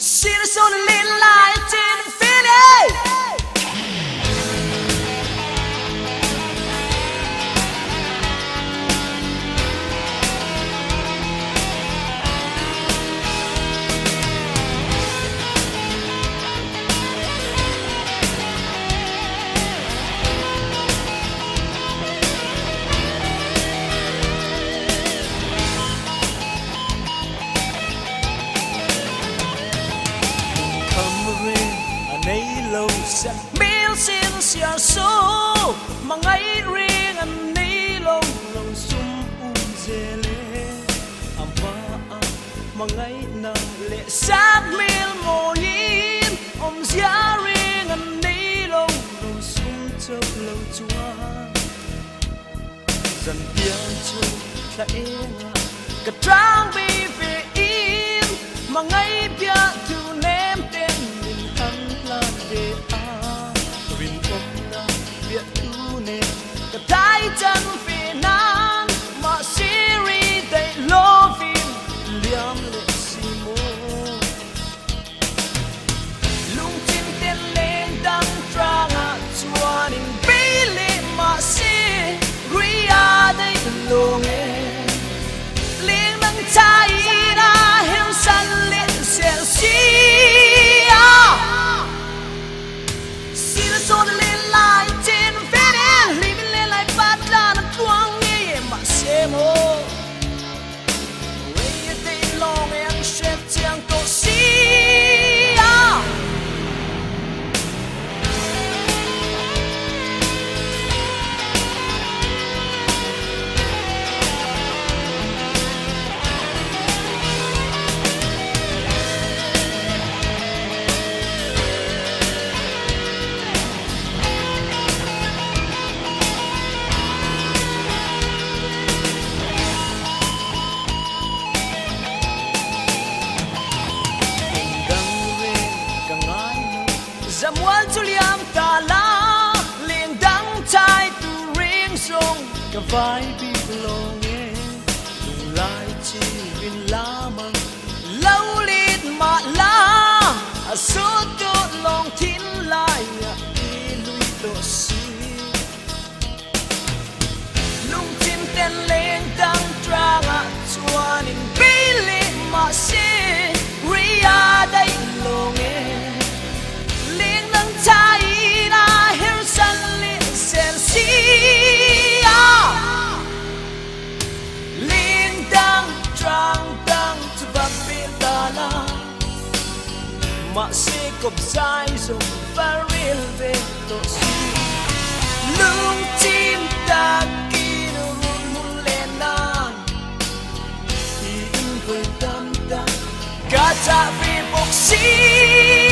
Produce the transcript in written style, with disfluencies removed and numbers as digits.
See the sun lit light in infinity. Mil xin xia số mà ngay riêng anh ní lông lông sum dele amba mà ngay nang lệ sát mil mô yin zia riêng anh ní lông lông sum chớp lâu chua dần tiếng chung ta eng cả trang bi về in mà ngay bia thu ném tên mình thăng lan về Thái chân phía nam mà Siri đầy lô phim liam lệ xì mô lung trên tên lên đăng tra ngạ chua ninh bí lệ mà Siri à đầy lô nghe liên nâng cha y ra hiếu sân lệ xèo xì à xì là xô lên lại trên phía đen Mo, way day long and shed young to see. Mual Juliam ta la liền đắng trai tu riêng sông cả vai bị lòng nghe dùng lại chi vin la măng lâu lít mà la số tốt lòng thiên lại đi lui tổ si lung chim tên lên đắng trang chua ninh bí lệ mà si ria đây lòng nghe Chai na hill sunlit sensia Linh đăng trang đăng tu bạc bên đà la Mà sẽ cộp dài dùng và riêng về tổ si Lung chim ta kỳ nụ rùn mùn lên nàn Thì in với tâm ta Cả trả vì bốc si